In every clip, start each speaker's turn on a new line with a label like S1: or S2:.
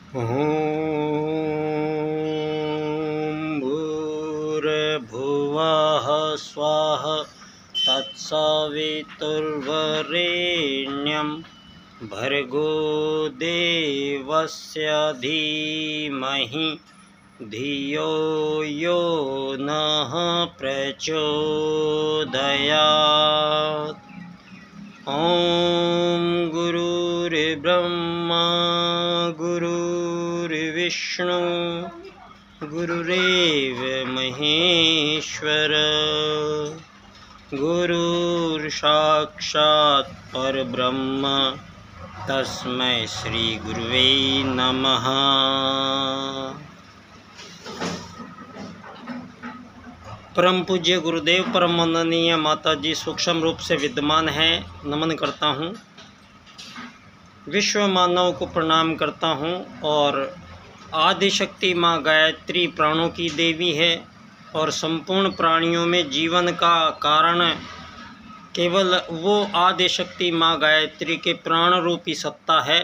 S1: ॐ भूर्भुवः स्वः तत्सवितुर्वरेण्यं भर्गो देवस्य धीमहि धियो यो नः प्रचोदयात्। ॐ गुरुर्ब्रह्मा गुरुर्विष्णु गुरुरेव महेश्वर गुरुर्साक्षात् परब्रह्म तस्मै श्री गुरुवे नमः। परम पूज्य गुरुदेव परम वंदनीय माता जी सूक्ष्म रूप से विद्यमान है, नमन करता हूँ। विश्व मानव को प्रणाम करता हूँ। और आदिशक्ति माँ गायत्री प्राणों की देवी है और संपूर्ण प्राणियों में जीवन का कारण केवल वो आदिशक्ति माँ गायत्री के प्राण रूपी सत्ता है,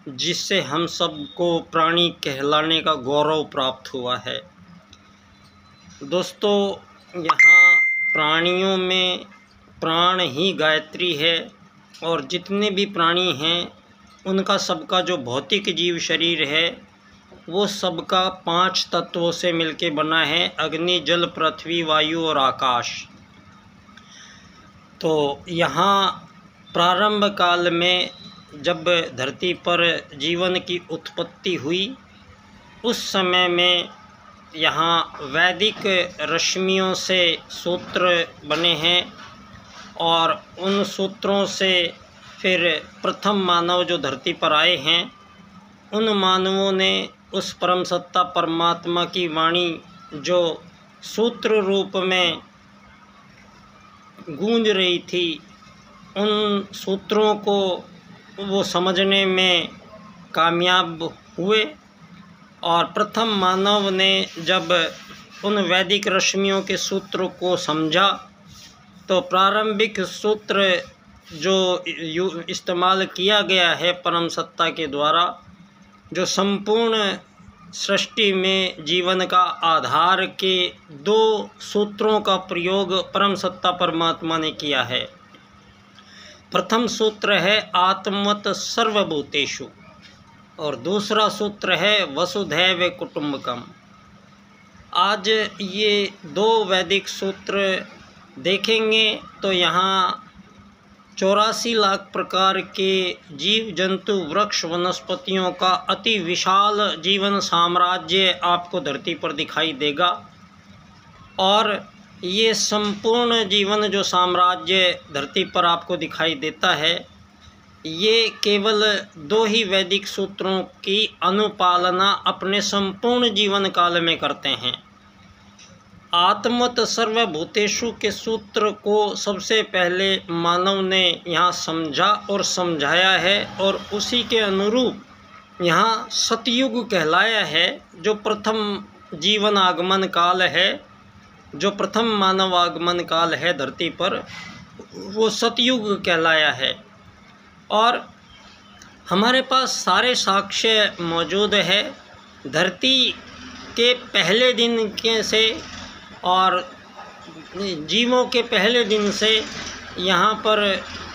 S1: जिससे हम सबको प्राणी कहलाने का गौरव प्राप्त हुआ है। दोस्तों, यहाँ प्राणियों में प्राण ही गायत्री है और जितने भी प्राणी हैं उनका सबका जो भौतिक जीव शरीर है वो सबका 5 तत्वों से मिलके बना है, अग्नि जल पृथ्वी वायु और आकाश। तो यहाँ प्रारंभ काल में जब धरती पर जीवन की उत्पत्ति हुई उस समय में यहाँ वैदिक रश्मियों से सूत्र बने हैं और उन सूत्रों से फिर प्रथम मानव जो धरती पर आए हैं उन मानवों ने उस परम सत्ता परमात्मा की वाणी जो सूत्र रूप में गूंज रही थी, उन सूत्रों को वो समझने में कामयाब हुए। और प्रथम मानव ने जब उन वैदिक रश्मियों के सूत्रों को समझा तो प्रारंभिक सूत्र जो इस्तेमाल किया गया है परम सत्ता के द्वारा, जो संपूर्ण सृष्टि में जीवन का आधार के 2 सूत्रों का प्रयोग परम सत्ता परमात्मा ने किया है। प्रथम सूत्र है आत्मवत् सर्वभूतेषु और दूसरा सूत्र है वसुधैव कुटुम्बकम। आज ये 2 वैदिक सूत्र देखेंगे तो यहाँ 84 लाख प्रकार के जीव जंतु वृक्ष वनस्पतियों का अति विशाल जीवन साम्राज्य आपको धरती पर दिखाई देगा। और ये संपूर्ण जीवन जो साम्राज्य धरती पर आपको दिखाई देता है, ये केवल 2 ही वैदिक सूत्रों की अनुपालना अपने संपूर्ण जीवन काल में करते हैं। आत्मवत् सर्वभूतेषु के सूत्र को सबसे पहले मानव ने यहाँ समझा और समझाया है और उसी के अनुरूप यहाँ सतयुग कहलाया है। जो प्रथम जीवन आगमन काल है, जो प्रथम मानव आगमन काल है धरती पर, वो सतयुग कहलाया है। और हमारे पास सारे साक्ष्य मौजूद है धरती के पहले दिन के से और जीवों के पहले दिन से यहाँ पर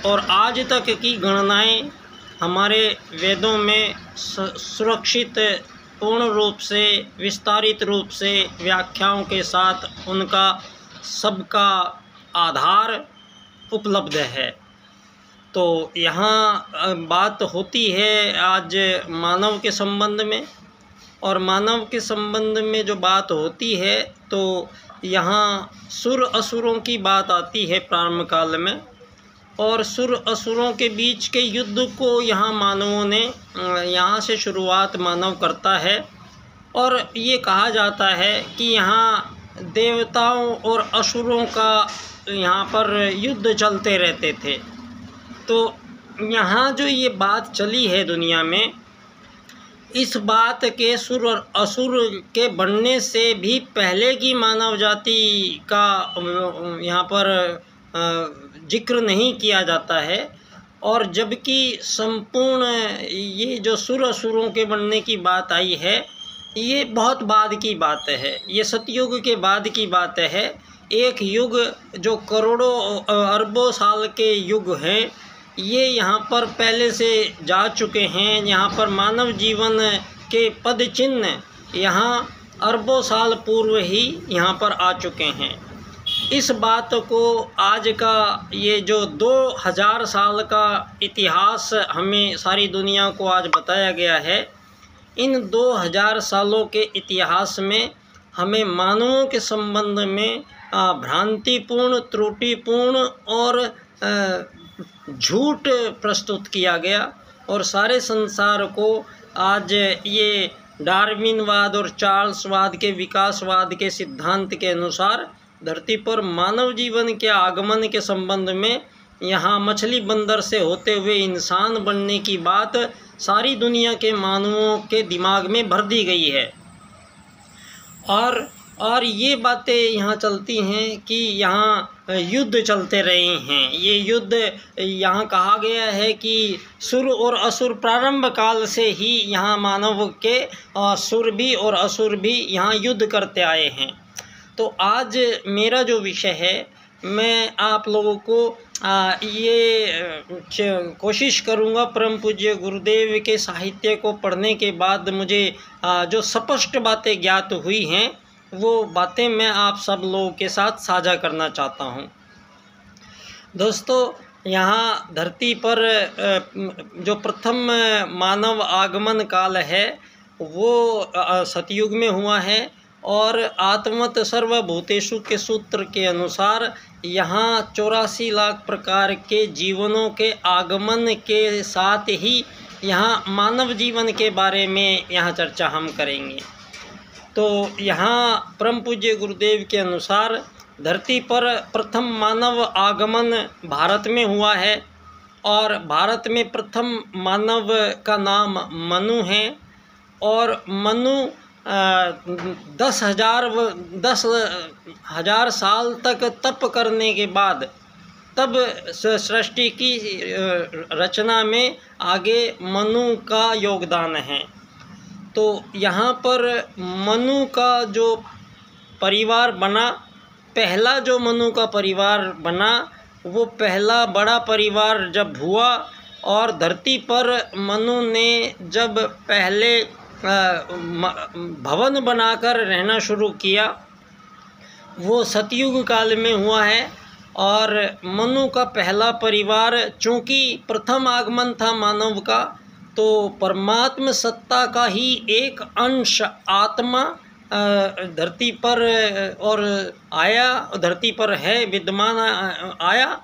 S1: और आज तक की गणनाएं हमारे वेदों में सुरक्षित पूर्ण रूप से विस्तारित रूप से व्याख्याओं के साथ उनका सबका आधार उपलब्ध है। तो यहाँ बात होती है आज मानव के संबंध में, और मानव के संबंध में जो बात होती है तो यहाँ सुर असुरों की बात आती है प्रारंभ काल में। और सुर असुरों के बीच के युद्ध को यहाँ मानवों ने, यहाँ से शुरुआत मानव करता है। और ये कहा जाता है कि यहाँ देवताओं और असुरों का यहाँ पर युद्ध चलते रहते थे। तो यहाँ जो ये बात चली है दुनिया में, इस बात के सुर और असुर के बनने से भी पहले की मानव जाति का यहाँ पर जिक्र नहीं किया जाता है। और जबकि संपूर्ण ये जो सुर असुरों के बनने की बात आई है, ये बहुत बाद की बात है, ये सतयुग के बाद की बात है। एक युग जो करोड़ों अरबों साल के युग हैं, ये यहाँ पर पहले से जा चुके हैं। यहाँ पर मानव जीवन के पद चिन्ह यहाँ अरबों साल पूर्व ही यहाँ पर आ चुके हैं। इस बात को आज का ये जो 2000 साल का इतिहास हमें सारी दुनिया को आज बताया गया है, इन 2000 सालों के इतिहास में हमें मानवों के संबंध में भ्रांतिपूर्ण, त्रुटिपूर्ण और झूठ प्रस्तुत किया गया और सारे संसार को आज ये डार्विनवाद और चार्ल्सवाद के विकासवाद के सिद्धांत के अनुसार धरती पर मानव जीवन के आगमन के संबंध में यहाँ मछली बंदर से होते हुए इंसान बनने की बात सारी दुनिया के मानवों के दिमाग में भर दी गई है। और ये बातें यहाँ चलती हैं कि यहाँ युद्ध चलते रहे हैं। ये युद्ध यहाँ कहा गया है कि सुर और असुर प्रारंभ काल से ही यहाँ मानव के सुर भी और असुर भी यहाँ युद्ध करते आए हैं। तो आज मेरा जो विषय है, मैं आप लोगों को ये कोशिश करूँगा, परम पूज्य गुरुदेव के साहित्य को पढ़ने के बाद मुझे जो स्पष्ट बातें ज्ञात हुई हैं, वो बातें मैं आप सब लोगों के साथ साझा करना चाहता हूँ। दोस्तों, यहाँ धरती पर जो प्रथम मानव आगमन काल है वो सतयुग में हुआ है और आत्मत सर्वभूतेषु के सूत्र के अनुसार यहाँ 84 लाख प्रकार के जीवनों के आगमन के साथ ही यहाँ मानव जीवन के बारे में यहाँ चर्चा हम करेंगे। तो यहाँ परम पूज्य गुरुदेव के अनुसार धरती पर प्रथम मानव आगमन भारत में हुआ है और भारत में प्रथम मानव का नाम मनु है और मनु 10,000 साल तक तप करने के बाद तब सृष्टि की रचना में आगे मनु का योगदान है। तो यहाँ पर मनु का जो परिवार बना, पहला जो मनु का परिवार बना, वो पहला बड़ा परिवार जब हुआ और धरती पर मनु ने जब पहले भवन बनाकर रहना शुरू किया, वो सतयुग काल में हुआ है। और मनु का पहला परिवार, चूँकि प्रथम आगमन था मानव का, तो परमात्म सत्ता का ही एक अंश आत्मा धरती पर और आया, धरती पर है विद्यमान आया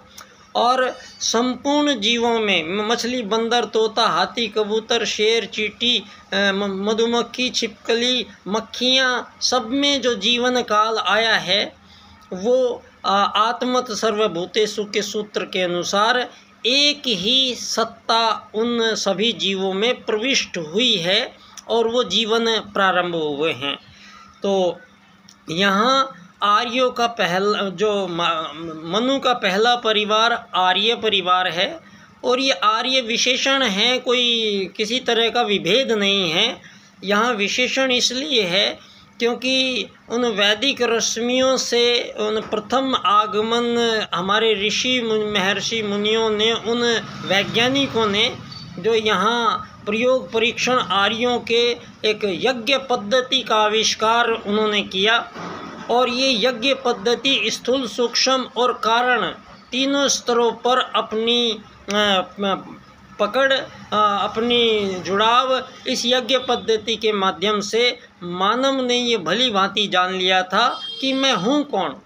S1: और संपूर्ण जीवों में मछली, बंदर, तोता, हाथी, कबूतर, शेर, चींटी, मधुमक्खी, छिपकली, मक्खियाँ, सब में जो जीवन काल आया है वो आत्मत सर्वभूतेषु के सूत्र के अनुसार एक ही सत्ता उन सभी जीवों में प्रविष्ट हुई है और वो जीवन प्रारंभ हुए हैं। तो यहाँ आर्यों का पहला जो मनु का पहला परिवार आर्य परिवार है और ये आर्य विशेषण है, कोई किसी तरह का विभेद नहीं है। यहाँ विशेषण इसलिए है क्योंकि उन वैदिक रश्मियों से उन प्रथम आगमन हमारे ऋषि महर्षि मुनियों ने, उन वैज्ञानिकों ने जो यहाँ प्रयोग परीक्षण आर्यों के एक यज्ञ पद्धति का आविष्कार उन्होंने किया और ये यज्ञ पद्धति स्थूल, सूक्ष्म और कारण तीनों स्तरों पर अपनी पकड़, अपनी जुड़ाव इस यज्ञ पद्धति के माध्यम से मानव ने ये भली भांति जान लिया था कि मैं हूँ कौन।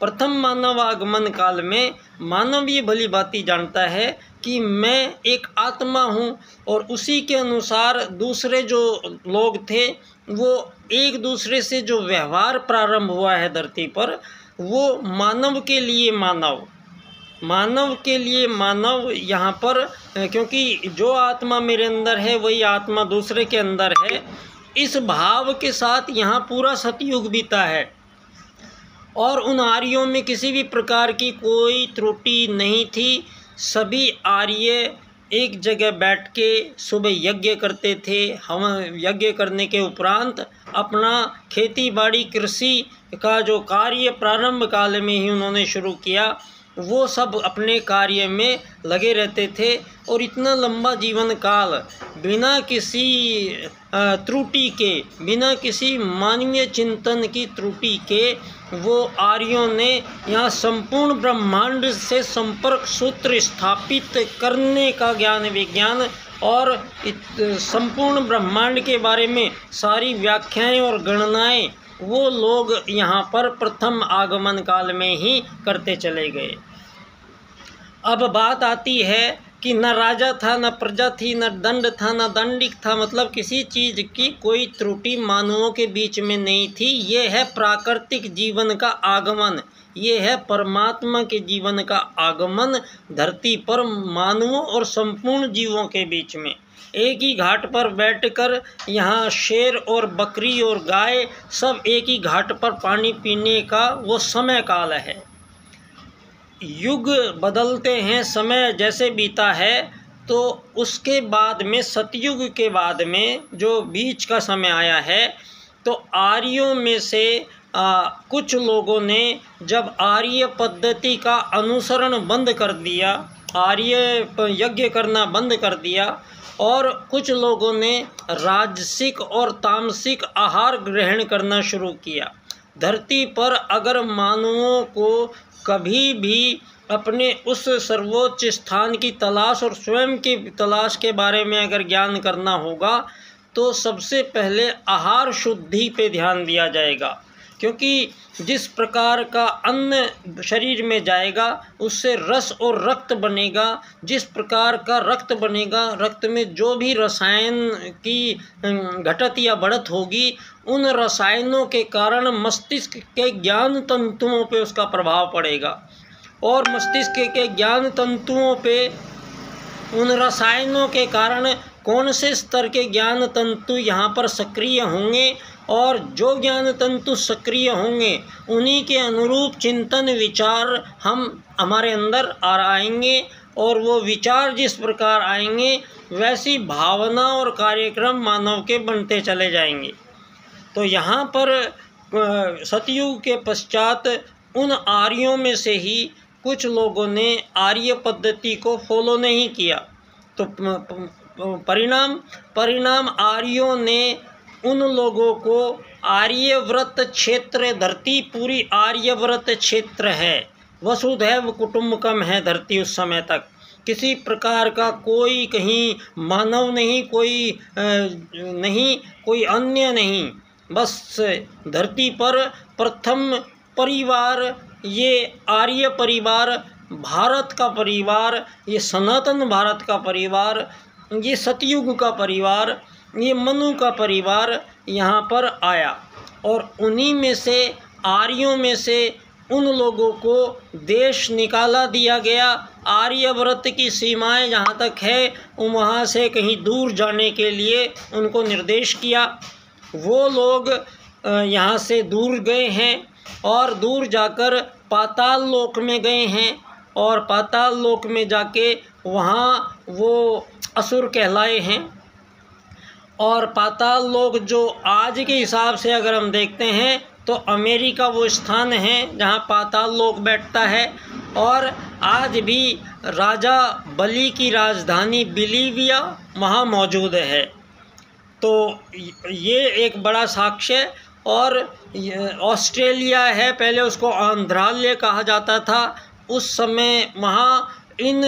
S1: प्रथम मानव आगमन काल में मानव ये भली भांति जानता है कि मैं एक आत्मा हूँ और उसी के अनुसार दूसरे जो लोग थे वो एक दूसरे से जो व्यवहार प्रारंभ हुआ है धरती पर, वो मानव के लिए मानव, मानव के लिए मानव यहाँ पर, क्योंकि जो आत्मा मेरे अंदर है वही आत्मा दूसरे के अंदर है, इस भाव के साथ यहाँ पूरा सतयुग बीता है और उन आर्यों में किसी भी प्रकार की कोई त्रुटि नहीं थी। सभी आर्य एक जगह बैठ के सुबह यज्ञ करते थे। हम यज्ञ करने के उपरांत अपना खेती बाड़ी कृषि का जो कार्य प्रारंभ काल में ही उन्होंने शुरू किया, वो सब अपने कार्य में लगे रहते थे। और इतना लंबा जीवन काल बिना किसी त्रुटि के, बिना किसी मानवीय चिंतन की त्रुटि के वो आर्यों ने यहाँ संपूर्ण ब्रह्मांड से संपर्क सूत्र स्थापित करने का ज्ञान विज्ञान और संपूर्ण ब्रह्मांड के बारे में सारी व्याख्याएं और गणनाएं वो लोग यहाँ पर प्रथम आगमन काल में ही करते चले गए। अब बात आती है कि न राजा था, न प्रजा थी, न दंड था, न दंडिक था, मतलब किसी चीज़ की कोई त्रुटि मानवों के बीच में नहीं थी। ये है प्राकृतिक जीवन का आगमन, ये है परमात्मा के जीवन का आगमन धरती पर मानवों और संपूर्ण जीवों के बीच में। एक ही घाट पर बैठकर यहाँ शेर और बकरी और गाय सब एक ही घाट पर पानी पीने का वो समय काल है। युग बदलते हैं, समय जैसे बीता है, तो उसके बाद में सतयुग के बाद में जो बीच का समय आया है, तो आर्यों में से कुछ लोगों ने जब आर्य पद्धति का अनुसरण बंद कर दिया, आर्य यज्ञ करना बंद कर दिया, और कुछ लोगों ने राजसिक और तामसिक आहार ग्रहण करना शुरू किया। धरती पर अगर मानवों को कभी भी अपने उस सर्वोच्च स्थान की तलाश और स्वयं की तलाश के बारे में अगर ज्ञान करना होगा, तो सबसे पहले आहार शुद्धि पे ध्यान दिया जाएगा, क्योंकि जिस प्रकार का अन्न शरीर में जाएगा उससे रस और रक्त बनेगा। जिस प्रकार का रक्त बनेगा, रक्त में जो भी रसायन की घटत या बढ़त होगी, उन रसायनों के कारण मस्तिष्क के ज्ञान तंतुओं पे उसका प्रभाव पड़ेगा, और मस्तिष्क के ज्ञान तंतुओं पे उन रसायनों के कारण कौन से स्तर के ज्ञान तंतु यहाँ पर सक्रिय होंगे, और जो ज्ञान तंतु सक्रिय होंगे उन्हीं के अनुरूप चिंतन विचार हमारे अंदर आएंगे, और वो विचार जिस प्रकार आएंगे वैसी भावना और कार्यक्रम मानव के बनते चले जाएंगे। तो यहाँ पर सतयुग के पश्चात उन आर्यों में से ही कुछ लोगों ने आर्य पद्धति को फॉलो नहीं किया, तो परिणाम आर्यों ने उन लोगों को आर्यव्रत क्षेत्र, धरती पूरी आर्यव्रत क्षेत्र है, वसुधैव कुटुम्बकम है धरती उस समय तक। किसी प्रकार का कोई कहीं मानव नहीं, कोई अन्य नहीं, बस धरती पर प्रथम परिवार ये आर्य परिवार, भारत का परिवार, ये सनातन भारत का परिवार, ये सतयुग का परिवार, ये मनु का परिवार यहाँ पर आया। और उन्हीं में से, आर्यों में से उन लोगों को देश निकाला दिया गया। आर्यव्रत की सीमाएं जहाँ तक है वहाँ से कहीं दूर जाने के लिए उनको निर्देश किया। वो लोग यहाँ से दूर गए हैं और दूर जाकर पाताल लोक में गए हैं, और पाताल लोक में जाके वहाँ वो असुर कहलाए हैं। और पाताल लोक जो आज के हिसाब से अगर हम देखते हैं तो अमेरिका वो स्थान है जहाँ पाताल लोक बैठता है, और आज भी राजा बलि की राजधानी बिलीविया वहाँ मौजूद है। तो ये एक बड़ा साक्ष्य। और ऑस्ट्रेलिया है, पहले उसको आंध्रालय कहा जाता था। उस समय वहाँ इन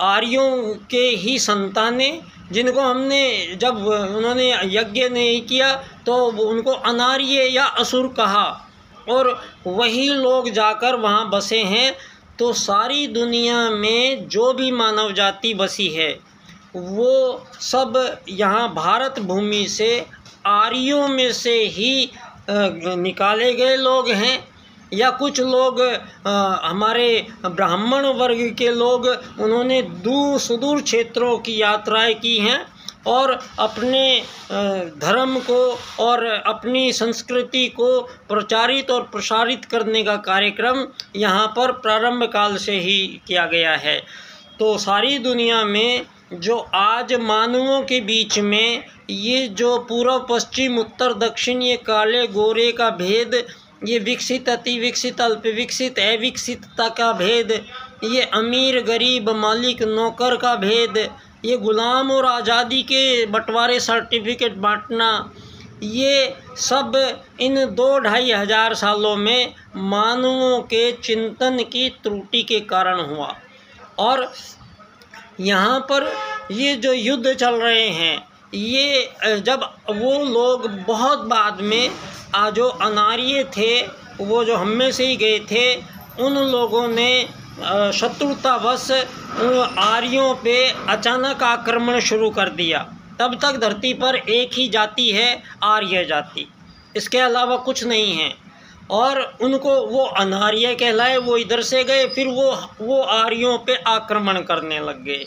S1: आर्यों के ही संतानें, जिनको हमने, जब उन्होंने यज्ञ नहीं किया तो उनको अनार्य या असुर कहा, और वही लोग जाकर वहाँ बसे हैं। तो सारी दुनिया में जो भी मानव जाति बसी है वो सब यहाँ भारत भूमि से आर्यों में से ही निकाले गए लोग हैं, या कुछ लोग हमारे ब्राह्मण वर्ग के लोग, उन्होंने दूर सुदूर क्षेत्रों की यात्राएं की हैं, और अपने धर्म को और अपनी संस्कृति को प्रचारित और प्रसारित करने का कार्यक्रम यहाँ पर प्रारंभ काल से ही किया गया है। तो सारी दुनिया में जो आज मानवों के बीच में ये जो पूर्व पश्चिम उत्तर दक्षिण, ये काले गोरे का भेद, ये विकसित अति विकसित अल्प विकसित अविकसितता का भेद, ये अमीर गरीब मालिक नौकर का भेद, ये गुलाम और आज़ादी के बंटवारे सर्टिफिकेट बांटना, ये सब इन 2-2.5 हज़ार सालों में मानवों के चिंतन की त्रुटि के कारण हुआ। और यहाँ पर ये जो युद्ध चल रहे हैं, ये जब वो लोग बहुत बाद में जो अनार्य थे, वो जो हम में से ही गए थे, उन लोगों ने शत्रुतावश आर्यों पे अचानक आक्रमण शुरू कर दिया। तब तक धरती पर एक ही जाति है, आर्य जाति, इसके अलावा कुछ नहीं है। और उनको वो अनार्य कहलाए, वो इधर से गए, फिर वो आर्यों पे आक्रमण करने लग गए।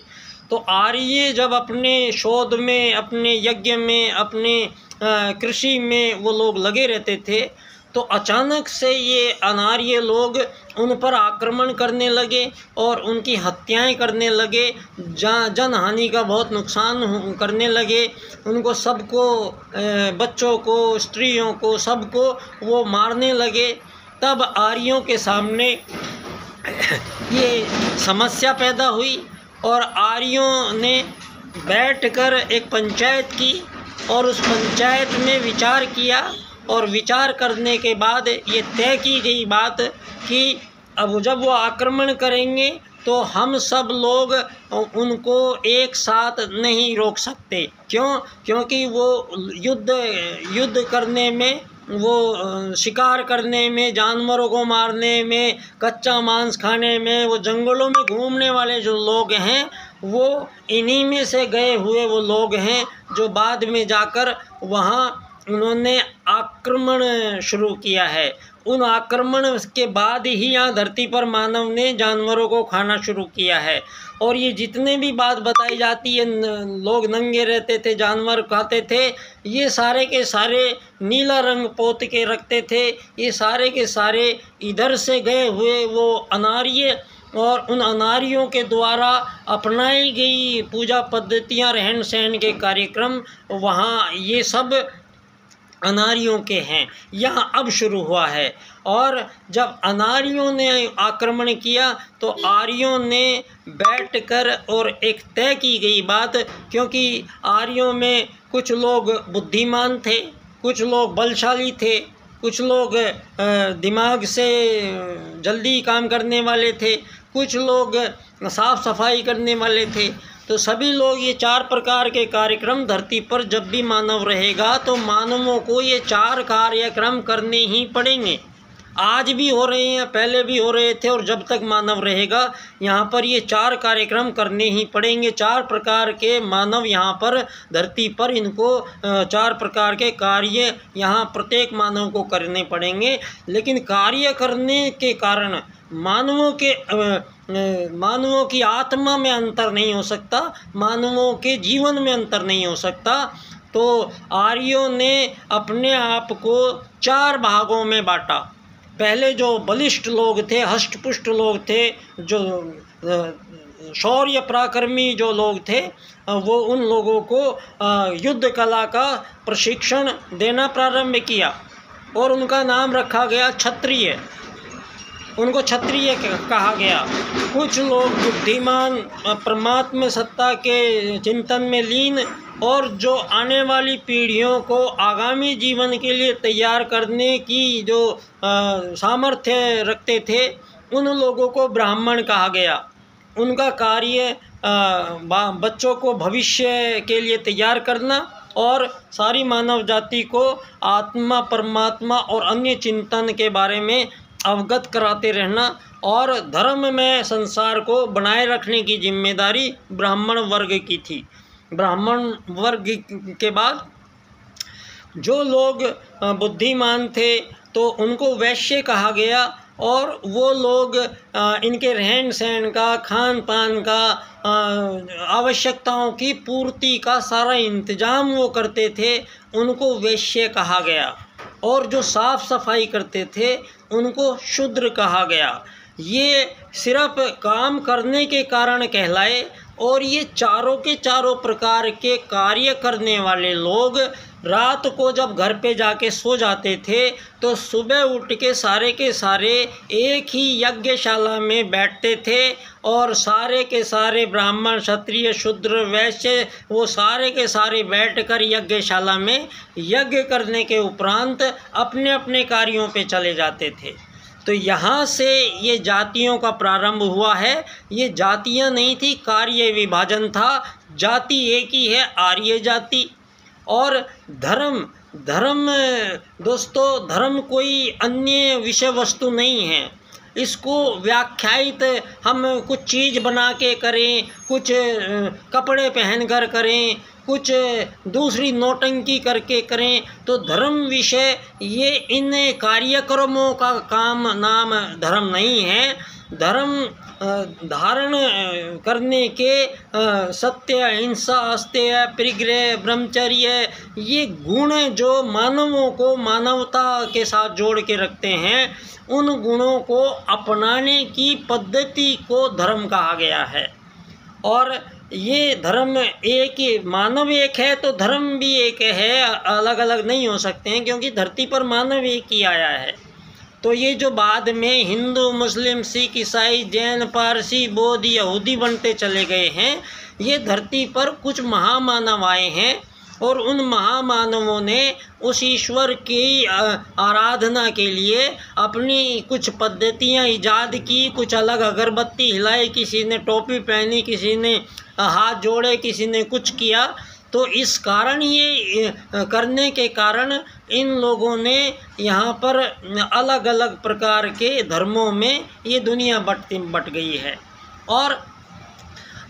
S1: तो आर्य जब अपने शोध में, अपने यज्ञ में, अपने कृषि में वो लोग लगे रहते थे, तो अचानक से ये अनार्य लोग उन पर आक्रमण करने लगे और उनकी हत्याएं करने लगे, जनहानि का बहुत नुकसान करने लगे। उनको सबको, बच्चों को, स्त्रियों को, सबको वो मारने लगे। तब आर्यों के सामने ये समस्या पैदा हुई और आर्यों ने बैठकर एक पंचायत की और उस पंचायत में विचार किया। और विचार करने के बाद ये तय की गई बात कि अब जब वो आक्रमण करेंगे तो हम सब लोग उनको एक साथ नहीं रोक सकते। क्यों? क्योंकि वो युद्ध करने में, वो शिकार करने में, जानवरों को मारने में, कच्चा मांस खाने में, वो जंगलों में घूमने वाले जो लोग हैं, वो इन्हीं में से गए हुए वो लोग हैं जो बाद में जाकर वहाँ उन्होंने आक्रमण शुरू किया है। उन आक्रमण के बाद ही यहाँ धरती पर मानव ने जानवरों को खाना शुरू किया है। और ये जितने भी बात बताई जाती है, लोग नंगे रहते थे, जानवर खाते थे, ये सारे के सारे नीला रंग पोत के रखते थे। ये सारे के सारे इधर से गए हुए वो अनार्य और उन अनार्यों के द्वारा अपनाई गई पूजा पद्धतियाँ, रहन सहन के कार्यक्रम, वहाँ ये सब अनार्यों के हैं। यहाँ अब शुरू हुआ है। और जब अनार्यों ने आक्रमण किया तो आर्यों ने बैठकर और एक तय की गई बात, क्योंकि आर्यों में कुछ लोग बुद्धिमान थे, कुछ लोग बलशाली थे, कुछ लोग दिमाग से जल्दी काम करने वाले थे, कुछ लोग साफ सफाई करने वाले थे। तो सभी लोग ये 4 प्रकार के कार्यक्रम धरती पर जब भी मानव रहेगा तो मानवों को ये 4 कार्यक्रम करने ही पड़ेंगे। आज भी हो रहे हैं, पहले भी हो रहे थे, और जब तक मानव रहेगा यहाँ पर ये 4 कार्यक्रम करने ही पड़ेंगे। 4 प्रकार के मानव यहाँ पर धरती पर, इनको 4 प्रकार के कार्य यहाँ प्रत्येक मानव को करने पड़ेंगे। लेकिन कार्य करने के कारण मानवों की आत्मा में अंतर नहीं हो सकता, मानवों के जीवन में अंतर नहीं हो सकता। तो आर्यों ने अपने आप को 4 भागों में बांटा। पहले जो बलिष्ठ लोग थे, हष्ट-पुष्ट लोग थे, जो शौर्य पराक्रमी जो लोग थे, वो उन लोगों को युद्ध कला का प्रशिक्षण देना प्रारंभ किया और उनका नाम रखा गया क्षत्रिय। उनको क्षत्रिय कहा गया। कुछ लोग बुद्धिमान, परमात्मा सत्ता के चिंतन में लीन और जो आने वाली पीढ़ियों को आगामी जीवन के लिए तैयार करने की जो सामर्थ्य रखते थे, उन लोगों को ब्राह्मण कहा गया। उनका कार्य बच्चों को भविष्य के लिए तैयार करना और सारी मानव जाति को आत्मा, परमात्मा और अन्य चिंतन के बारे में अवगत कराते रहना और धर्म में संसार को बनाए रखने की जिम्मेदारी ब्राह्मण वर्ग की थी। ब्राह्मण वर्ग के बाद जो लोग बुद्धिमान थे तो उनको वैश्य कहा गया और वो लोग इनके रहन सहन का, खान पान का, आवश्यकताओं की पूर्ति का सारा इंतज़ाम वो करते थे, उनको वैश्य कहा गया। और जो साफ़ सफाई करते थे उनको शूद्र कहा गया। ये सिर्फ काम करने के कारण कहलाए। और ये चारों के चारों प्रकार के कार्य करने वाले लोग रात को जब घर पे जाके सो जाते थे तो सुबह उठ के सारे एक ही यज्ञशाला में बैठते थे, और सारे के सारे ब्राह्मण, क्षत्रिय, शूद्र, वैश्य वो सारे के सारे बैठकर यज्ञशाला में यज्ञ करने के उपरांत अपने अपने कार्यों पे चले जाते थे। तो यहाँ से ये जातियों का प्रारंभ हुआ है। ये जातियाँ नहीं थी, कार्य विभाजन था। जाति एक ही है, आर्य जाति। और धर्म दोस्तों, धर्म कोई अन्य विषय वस्तु नहीं है। इसको व्याख्यायित हम कुछ चीज़ बना के करें, कुछ कपड़े पहन कर करें, कुछ दूसरी नौटंकी करके करें, तो धर्म विषय ये इन कार्यक्रमों का काम नाम धर्म नहीं है। धर्म धारण करने के सत्य, अहिंसा, अस्तेय, परिग्रह, ब्रह्मचर्य, ये गुण जो मानवों को मानवता के साथ जोड़ के रखते हैं, उन गुणों को अपनाने की पद्धति को धर्म कहा गया है। और ये धर्म एक ही, मानव एक है तो धर्म भी एक है, अलग अलग नहीं हो सकते हैं, क्योंकि धरती पर मानव एक ही आया है। तो ये जो बाद में हिंदू, मुस्लिम, सिख, ईसाई, जैन, पारसी, बौद्ध, यहूदी बनते चले गए हैं, ये धरती पर कुछ महामानव आए हैं, और उन महामानवों ने उस ईश्वर की आराधना के लिए अपनी कुछ पद्धतियाँ ईजाद की। कुछ अलग अगरबत्ती हिलाई, किसी ने टोपी पहनी, किसी ने हाथ जोड़े, किसी ने कुछ किया। तो इस कारण, ये करने के कारण इन लोगों ने यहाँ पर अलग अलग प्रकार के धर्मों में ये दुनिया बट गई है। और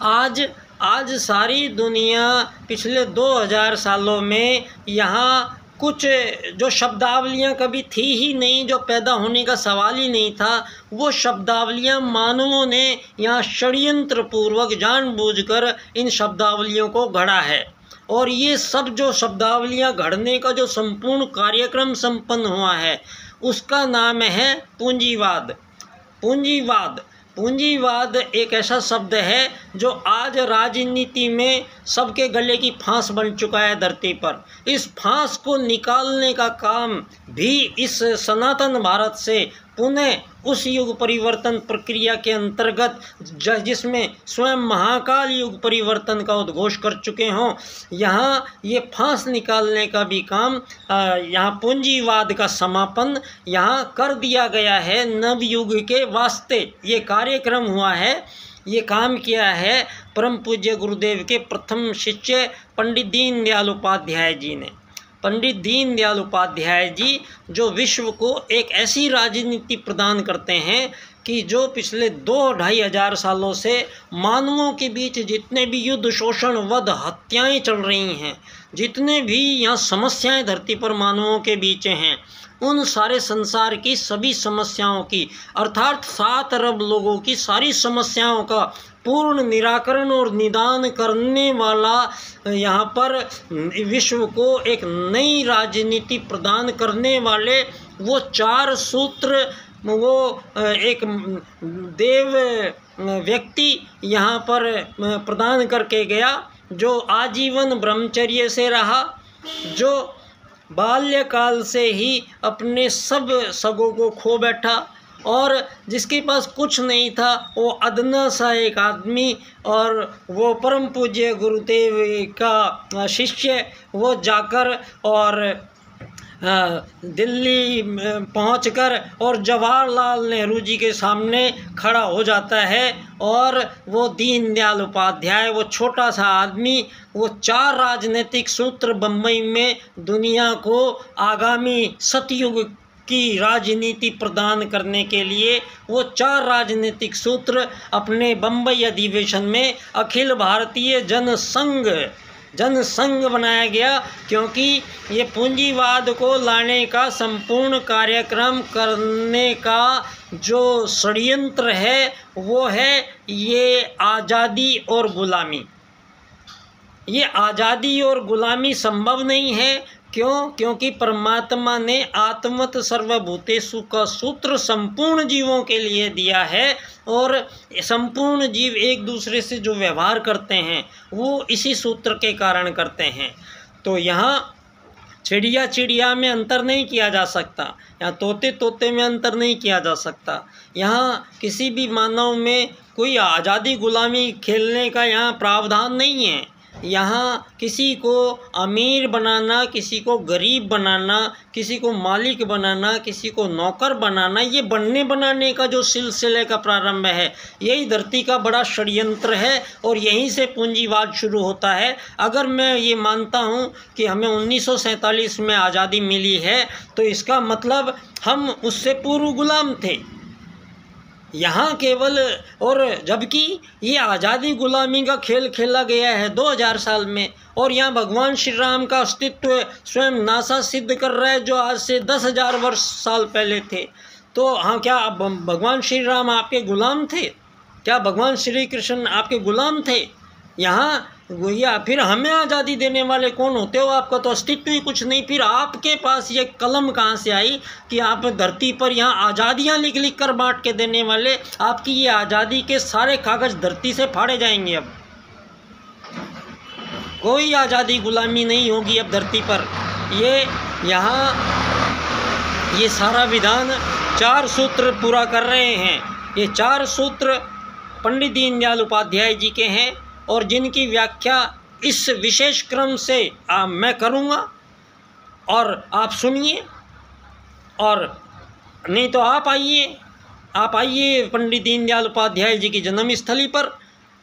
S1: आज सारी दुनिया पिछले 2000 सालों में यहाँ कुछ जो शब्दावलियाँ कभी थी ही नहीं, जो पैदा होने का सवाल ही नहीं था, वो शब्दावलियाँ मानवों ने यहाँ षड्यंत्र पूर्वक जानबूझकर इन शब्दावलियों को गढ़ा है। और ये सब जो शब्दावलियाँ गढ़ने का जो संपूर्ण कार्यक्रम संपन्न हुआ है, उसका नाम है पूंजीवाद। पूंजीवाद एक ऐसा शब्द है जो आज राजनीति में सबके गले की फांस बन चुका है धरती पर। इस फांस को निकालने का काम भी इस सनातन भारत से पुनः उस युग परिवर्तन प्रक्रिया के अंतर्गत, जिसमें स्वयं महाकाल युग परिवर्तन का उद्घोष कर चुके हों, यहाँ ये फांस निकालने का भी काम, यहाँ पूंजीवाद का समापन यहाँ कर दिया गया है। नवयुग के वास्ते ये कार्यक्रम हुआ है, ये काम किया है परम पूज्य गुरुदेव के प्रथम शिष्य पंडित दीनदयाल उपाध्याय जी ने। पंडित दीनदयाल उपाध्याय जी जो विश्व को एक ऐसी राजनीति प्रदान करते हैं कि जो पिछले 2-2.5 हजार सालों से मानवों के बीच जितने भी युद्ध, शोषण, वध, हत्याएं चल रही हैं, जितने भी यहाँ समस्याएं धरती पर मानवों के बीच हैं, उन सारे संसार की सभी समस्याओं की, अर्थात 7 अरब लोगों की सारी समस्याओं का पूर्ण निराकरण और निदान करने वाला, यहाँ पर विश्व को एक नई राजनीति प्रदान करने वाले वो 4 सूत्र, वो एक देव व्यक्ति यहाँ पर प्रदान करके गया, जो आजीवन ब्रह्मचर्य से रहा, जो बाल्यकाल से ही अपने सब सगों को खो बैठा, और जिसके पास कुछ नहीं था वो अदना सा एक आदमी, और वो परम पूज्य गुरुदेव का शिष्य, वो जाकर और दिल्ली पहुंचकर और जवाहरलाल नेहरू जी के सामने खड़ा हो जाता है, और वो दीनदयाल उपाध्याय, वो छोटा सा आदमी, वो 4 राजनीतिक सूत्र बम्बई में दुनिया को आगामी सतयुग की राजनीति प्रदान करने के लिए वो 4 राजनीतिक सूत्र अपने बम्बई अधिवेशन में अखिल भारतीय जनसंघ जनसंघ बनाया गया, क्योंकि ये पूंजीवाद को लाने का संपूर्ण कार्यक्रम करने का जो षड्यंत्र है वो है ये आज़ादी और गुलामी। ये आज़ादी और गुलामी संभव नहीं है। क्यों? क्योंकि परमात्मा ने आत्मत सर्वभूतेषु का सूत्र संपूर्ण जीवों के लिए दिया है, और संपूर्ण जीव एक दूसरे से जो व्यवहार करते हैं वो इसी सूत्र के कारण करते हैं। तो यहाँ चिड़िया चिड़िया में अंतर नहीं किया जा सकता, यहाँ तोते तोते में अंतर नहीं किया जा सकता, यहाँ किसी भी मानव में कोई आज़ादी गुलामी खेलने का यहाँ प्रावधान नहीं है। यहाँ किसी को अमीर बनाना, किसी को गरीब बनाना, किसी को मालिक बनाना, किसी को नौकर बनाना, ये बनने बनाने का जो सिलसिले का प्रारंभ है, यही धरती का बड़ा षड्यंत्र है और यहीं से पूंजीवाद शुरू होता है। अगर मैं ये मानता हूँ कि हमें 1947 में आज़ादी मिली है, तो इसका मतलब हम उससे पूर्व गुलाम थे यहाँ केवल, और जबकि ये आज़ादी गुलामी का खेल खेला गया है 2000 साल में, और यहाँ भगवान श्री राम का अस्तित्व स्वयं नासा सिद्ध कर रहा है जो आज से 10,000 साल पहले थे। तो हाँ, क्या भगवान श्री राम आपके गुलाम थे? क्या भगवान श्री कृष्ण आपके गुलाम थे? यहाँ या फिर हमें आज़ादी देने वाले कौन होते हो? आपका तो अस्तित्व ही कुछ नहीं। फिर आपके पास ये कलम कहाँ से आई कि आप धरती पर यहाँ आज़ादियाँ लिख लिख कर बांट के देने वाले? आपकी ये आज़ादी के सारे कागज़ धरती से फाड़े जाएंगे। अब कोई आज़ादी गुलामी नहीं होगी अब धरती पर। ये यहाँ ये सारा विधान 4 सूत्र पूरा कर रहे हैं। ये 4 सूत्र पंडित दीनदयाल उपाध्याय जी के हैं, और जिनकी व्याख्या इस विशेष क्रम से मैं करूँगा, और आप सुनिए, और नहीं तो आप आइए पंडित दीनदयाल उपाध्याय जी की जन्मस्थली पर।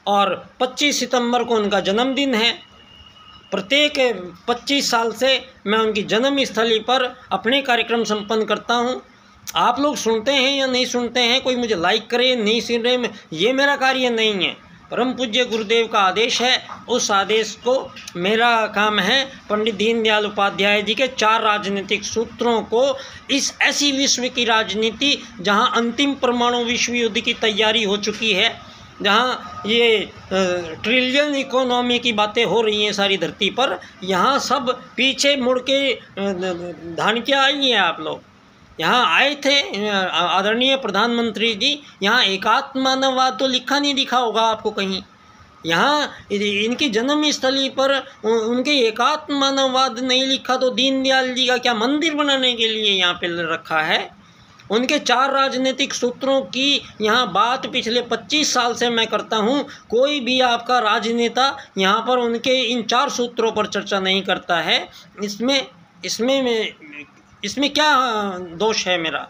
S1: और 25 सितंबर को उनका जन्मदिन है। प्रत्येक 25 साल से मैं उनकी जन्मस्थली पर अपने कार्यक्रम संपन्न करता हूँ। आप लोग सुनते हैं या नहीं सुनते हैं, कोई मुझे लाइक करे नहीं सुन रहे, ये मेरा कार्य नहीं है। परम पूज्य गुरुदेव का आदेश है, उस आदेश को मेरा काम है पंडित दीनदयाल उपाध्याय जी के 4 राजनीतिक सूत्रों को इस ऐसी विश्व की राजनीति जहां अंतिम परमाणु विश्व युद्ध की तैयारी हो चुकी है, जहां ये ट्रिलियन इकोनॉमी की बातें हो रही हैं सारी धरती पर, यहाँ सब पीछे मुड़ के धान क्या आई हैं। आप लोग यहाँ आए थे, आदरणीय प्रधानमंत्री जी, यहाँ एकात्म मानववाद तो लिखा नहीं दिखा होगा आपको कहीं। यहाँ इनकी जन्मस्थली पर उनके एकात्म मानववाद नहीं लिखा, तो दीनदयाल जी का क्या मंदिर बनाने के लिए यहाँ पे रखा है? उनके 4 राजनीतिक सूत्रों की यहाँ बात पिछले 25 साल से मैं करता हूँ। कोई भी आपका राजनेता यहाँ पर उनके इन 4 सूत्रों पर चर्चा नहीं करता है। इसमें क्या दोष है मेरा?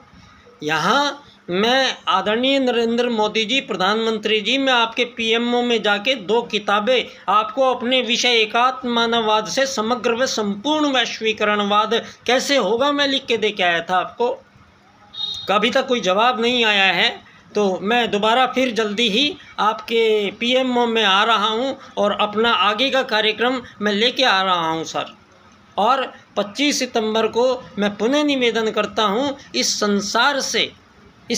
S1: यहाँ मैं आदरणीय नरेंद्र मोदी जी, प्रधानमंत्री जी, मैं आपके पीएमओ में जाके 2 किताबें आपको अपने विषय एकात्म मानववाद से समग्र व संपूर्ण वैश्वीकरणवाद कैसे होगा मैं लिख के दे के आया था आपको। कभी तक कोई जवाब नहीं आया है, तो मैं दोबारा फिर जल्दी ही आपके पीएमओ में आ रहा हूँ और अपना आगे का कार्यक्रम मैं लेके आ रहा हूँ सर। और 25 सितंबर को मैं पुनः निवेदन करता हूँ इस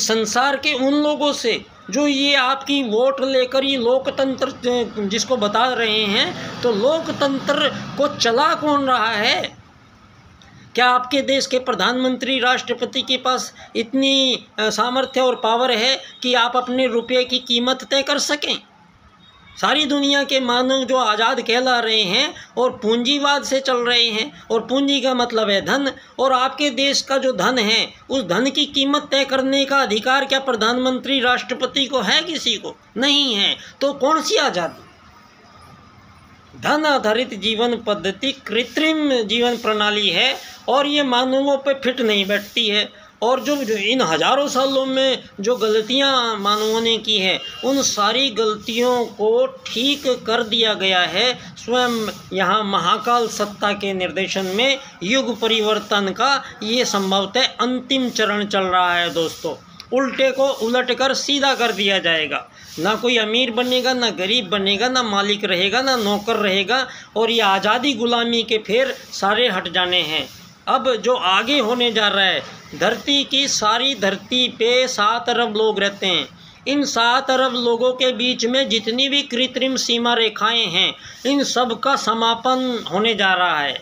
S1: संसार के उन लोगों से जो ये आपकी वोट लेकर ये लोकतंत्र जिसको बता रहे हैं, तो लोकतंत्र को चला कौन रहा है? क्या आपके देश के प्रधानमंत्री, राष्ट्रपति के पास इतनी सामर्थ्य और पावर है कि आप अपने रुपये की कीमत तय कर सकें? सारी दुनिया के मानव जो आज़ाद कहला रहे हैं और पूंजीवाद से चल रहे हैं, और पूंजी का मतलब है धन, और आपके देश का जो धन है उस धन की कीमत तय करने का अधिकार क्या प्रधानमंत्री, राष्ट्रपति को है? किसी को नहीं है। तो कौन सी आज़ादी? धन आधारित जीवन पद्धति कृत्रिम जीवन प्रणाली है, और ये मानवों पे फिट नहीं बैठती है। और जो इन हज़ारों सालों में जो गलतियां मानवों ने की है, उन सारी गलतियों को ठीक कर दिया गया है स्वयं यहाँ महाकाल सत्ता के निर्देशन में। युग परिवर्तन का ये संभवतः अंतिम चरण चल रहा है दोस्तों। उल्टे को उलट कर सीधा कर दिया जाएगा। ना कोई अमीर बनेगा, ना गरीब बनेगा, ना मालिक रहेगा, ना नौकर रहेगा, और ये आज़ादी गुलामी के फेर सारे हट जाने हैं। अब जो आगे होने जा रहा है, धरती की सारी धरती पे 7 अरब लोग रहते हैं। इन 7 अरब लोगों के बीच में जितनी भी कृत्रिम सीमा रेखाएं हैं, इन सब का समापन होने जा रहा है।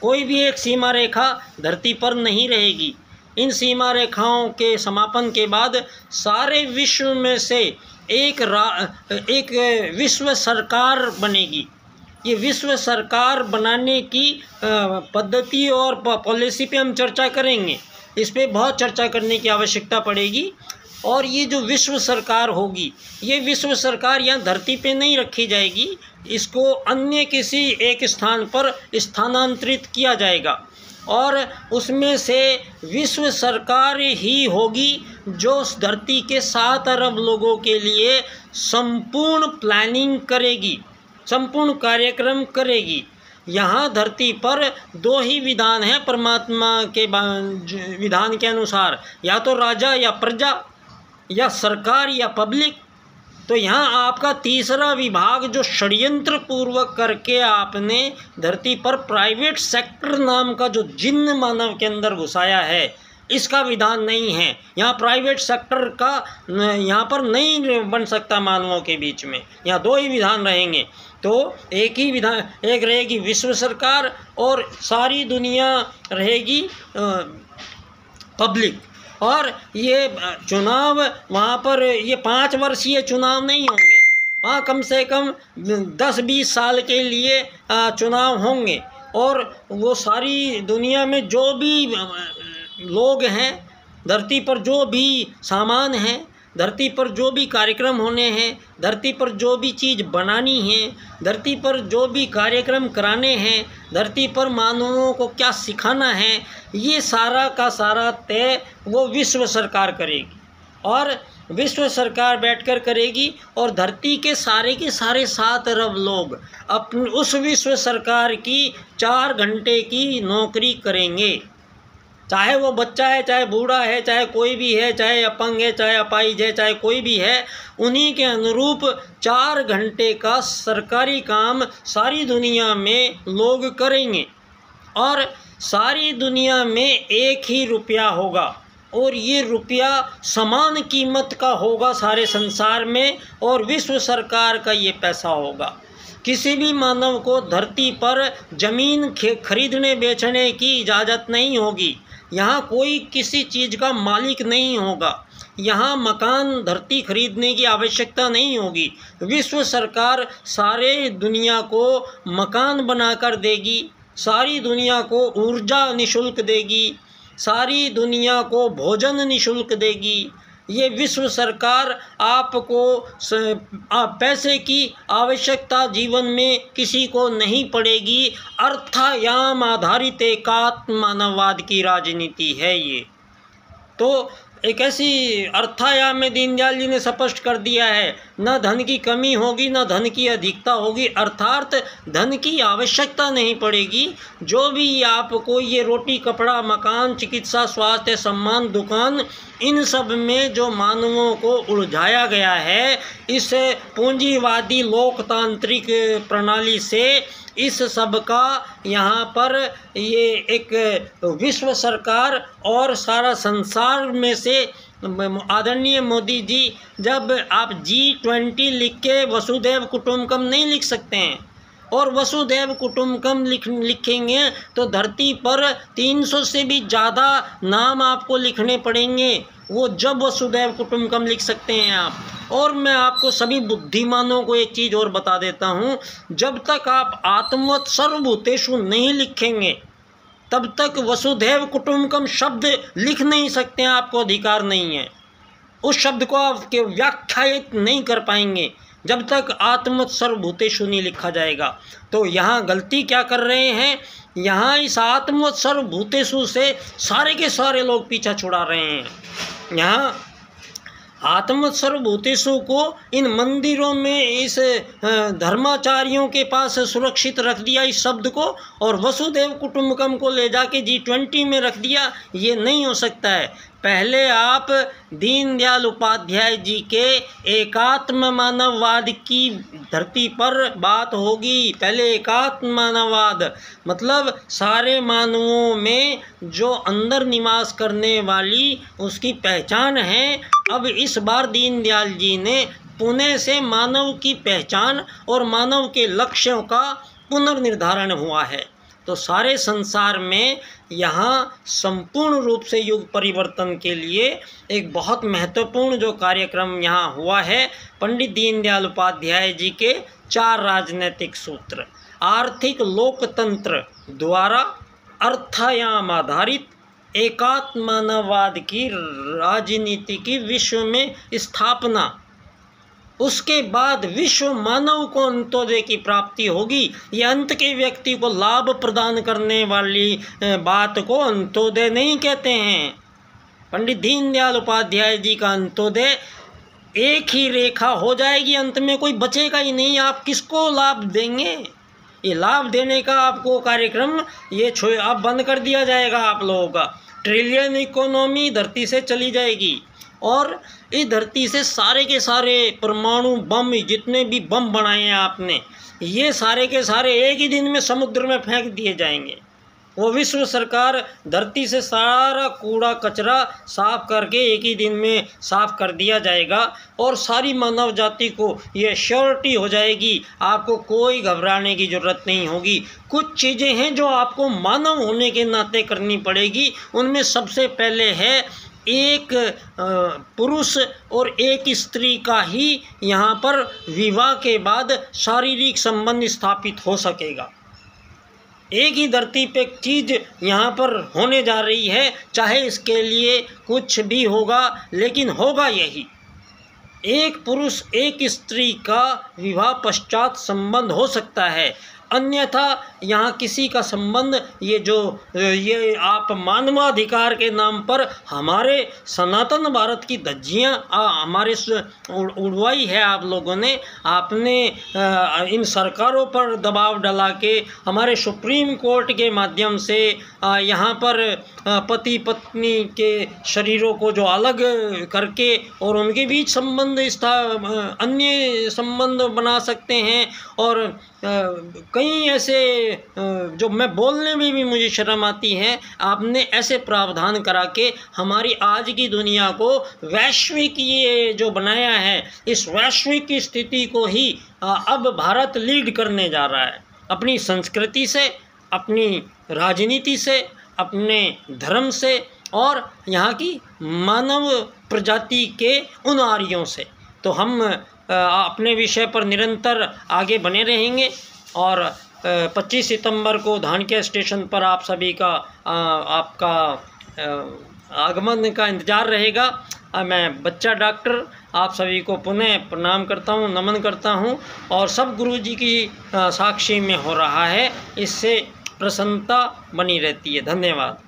S1: कोई भी एक सीमा रेखा धरती पर नहीं रहेगी। इन सीमा रेखाओं के समापन के बाद सारे विश्व में से एक विश्व सरकार बनेगी। ये विश्व सरकार बनाने की पद्धति और पॉलिसी पे हम चर्चा करेंगे। इस पे बहुत चर्चा करने की आवश्यकता पड़ेगी। और ये जो विश्व सरकार होगी, ये विश्व सरकार यहाँ धरती पे नहीं रखी जाएगी, इसको अन्य किसी एक स्थान पर स्थानांतरित किया जाएगा, और उसमें से विश्व सरकार ही होगी जो धरती के 7 अरब लोगों के लिए संपूर्ण प्लानिंग करेगी, संपूर्ण कार्यक्रम करेगी। यहाँ धरती पर 2 ही विधान हैं परमात्मा के विधान के अनुसार, या तो राजा या प्रजा, या सरकार या पब्लिक। तो यहाँ आपका तीसरा विभाग जो षड्यंत्र पूर्वक करके आपने धरती पर प्राइवेट सेक्टर नाम का जो जिन्न मानव के अंदर घुसाया है, इसका विधान नहीं है। यहाँ प्राइवेट सेक्टर का यहाँ पर नहीं बन सकता मानवों के बीच में। यहाँ 2 ही विधान रहेंगे। तो एक ही विधान, एक रहेगी विश्व सरकार और सारी दुनिया रहेगी पब्लिक। और ये चुनाव वहाँ पर ये 5 वर्षीय चुनाव नहीं होंगे, वहाँ कम से कम 10-20 साल के लिए चुनाव होंगे। और वो सारी दुनिया में जो भी लोग हैं, धरती पर जो भी सामान है, धरती पर जो भी कार्यक्रम होने हैं, धरती पर जो भी चीज़ बनानी है, धरती पर जो भी कार्यक्रम कराने हैं, धरती पर मानवों को क्या सिखाना है, ये सारा का सारा तय वो विश्व सरकार करेगी। और विश्व सरकार बैठकर करेगी, और धरती के सारे 7 अरब लोग अपने उस विश्व सरकार की 4 घंटे की नौकरी करेंगे। चाहे वो बच्चा है, चाहे बूढ़ा है, चाहे कोई भी है, चाहे अपंग है, चाहे अपाहिज है, चाहे कोई भी है, उन्हीं के अनुरूप 4 घंटे का सरकारी काम सारी दुनिया में लोग करेंगे। और सारी दुनिया में एक ही रुपया होगा, और ये रुपया समान कीमत का होगा सारे संसार में, और विश्व सरकार का ये पैसा होगा। किसी भी मानव को धरती पर ज़मीन खरीदने बेचने की इजाज़त नहीं होगी। यहाँ कोई किसी चीज़ का मालिक नहीं होगा। यहाँ मकान धरती खरीदने की आवश्यकता नहीं होगी। विश्व सरकार सारे दुनिया को मकान बनाकर देगी, सारी दुनिया को ऊर्जा निःशुल्क देगी, सारी दुनिया को भोजन निःशुल्क देगी। ये विश्व सरकार आपको पैसे की आवश्यकता जीवन में किसी को नहीं पड़ेगी। अर्थायाम आधारित एकात्म मानववाद की राजनीति है ये। तो एक ऐसी अर्थायाम में दीनदयाल जी ने स्पष्ट कर दिया है, न धन की कमी होगी, न धन की अधिकता होगी, अर्थात धन की आवश्यकता नहीं पड़ेगी। जो भी आपको ये रोटी, कपड़ा, मकान, चिकित्सा, स्वास्थ्य, सम्मान, दुकान, इन सब में जो मानवों को उलझाया गया है, इस पूंजीवादी लोकतांत्रिक प्रणाली से, इस सब का यहाँ पर ये एक विश्व सरकार और सारा संसार में से आदरणीय मोदी जी, जब आप G20 लिख के वसुधैव कुटुंबकम नहीं लिख सकते हैं, और वसुधैव कुटुंबकम लिखेंगे तो धरती पर 300 से भी ज़्यादा नाम आपको लिखने पड़ेंगे। वो जब वसुधैव कुटुंबकम लिख सकते हैं आप। और मैं आपको सभी बुद्धिमानों को एक चीज़ और बता देता हूँ, जब तक आप आत्मवत् सर्वभूतेषु नहीं लिखेंगे, तब तक वसुधैव कुटुंबकम शब्द लिख नहीं सकते हैं, आपको अधिकार नहीं है। उस शब्द को आप व्याख्यायित नहीं कर पाएंगे जब तक आत्मवत् सर्वभूतेषु नहीं लिखा जाएगा। तो यहाँ गलती क्या कर रहे हैं, यहाँ इस आत्मवत् सर्वभूतेषु से सारे के सारे लोग पीछा छुड़ा रहे हैं। यहाँ आत्मवत् सर्वभूतेषु को इन मंदिरों में, इस धर्माचार्यों के पास सुरक्षित रख दिया इस शब्द को, और वसुधैव कुटुंबकम को ले जाके G20 में रख दिया। ये नहीं हो सकता है। पहले आप दीनदयाल उपाध्याय जी के एकात्म मानववाद की धरती पर बात होगी। पहले एकात्म मानववाद मतलब सारे मानवों में जो अंदर निवास करने वाली उसकी पहचान है। अब इस बार दीनदयाल जी ने पुणे से मानव की पहचान और मानव के लक्ष्यों का पुनर्निर्धारण हुआ है। तो सारे संसार में यहाँ संपूर्ण रूप से युग परिवर्तन के लिए एक बहुत महत्वपूर्ण जो कार्यक्रम यहाँ हुआ है, पंडित दीनदयाल उपाध्याय जी के 4 राजनीतिक सूत्र, आर्थिक लोकतंत्र द्वारा अर्थायाम आधारित एकात्म मानववाद की राजनीति की विश्व में स्थापना, उसके बाद विश्व मानव को अंत्योदय की प्राप्ति होगी। ये अंत के व्यक्ति को लाभ प्रदान करने वाली बात को अंत्योदय नहीं कहते हैं। पंडित दीनदयाल उपाध्याय जी का अंत्योदय एक ही रेखा हो जाएगी, अंत में कोई बचेगा ही नहीं। आप किसको लाभ देंगे? ये लाभ देने का आपको कार्यक्रम ये अब बंद कर दिया जाएगा। आप लोगों का ट्रिलियन इकोनॉमी धरती से चली जाएगी और इस धरती से सारे के सारे परमाणु बम, जितने भी बम बनाए हैं आपने, ये सारे के सारे एक ही दिन में समुद्र में फेंक दिए जाएंगे। वो विश्व सरकार धरती से सारा कूड़ा कचरा साफ करके एक ही दिन में साफ कर दिया जाएगा और सारी मानव जाति को ये श्योरिटी हो जाएगी, आपको कोई घबराने की ज़रूरत नहीं होगी। कुछ चीज़ें हैं जो आपको मानव होने के नाते करनी पड़ेगी। उनमें सबसे पहले है एक पुरुष और एक स्त्री का ही यहाँ पर विवाह के बाद शारीरिक संबंध स्थापित हो सकेगा। एक ही धरती पे चीज़ यहाँ पर होने जा रही है, चाहे इसके लिए कुछ भी होगा, लेकिन होगा यही। एक पुरुष एक स्त्री का विवाह पश्चात संबंध हो सकता है, अन्यथा यहाँ किसी का संबंध ये आप मानवाधिकार के नाम पर हमारे सनातन भारत की धज्जियाँ हमारे उड़वाई है आप लोगों ने। आपने इन सरकारों पर दबाव डाला के हमारे सुप्रीम कोर्ट के माध्यम से यहाँ पर पति पत्नी के शरीरों को जो अलग करके और उनके बीच संबंध अन्य संबंध बना सकते हैं। और कई ऐसे जो मैं बोलने में भी मुझे शर्म आती है, आपने ऐसे प्रावधान करा के हमारी आज की दुनिया को वैश्विक ये जो बनाया है, इस वैश्विक की स्थिति को ही अब भारत लीड करने जा रहा है, अपनी संस्कृति से, अपनी राजनीति से, अपने धर्म से और यहाँ की मानव प्रजाति के उन आर्यों से। तो हम अपने विषय पर निरंतर आगे बने रहेंगे और 25 सितंबर को धानक्या स्टेशन पर आप सभी का आपका आगमन का इंतज़ार रहेगा। मैं बच्चा डॉक्टर आप सभी को पुनः प्रणाम करता हूँ, नमन करता हूँ और सब गुरुजी की साक्षी में हो रहा है, इससे प्रसन्नता बनी रहती है। धन्यवाद।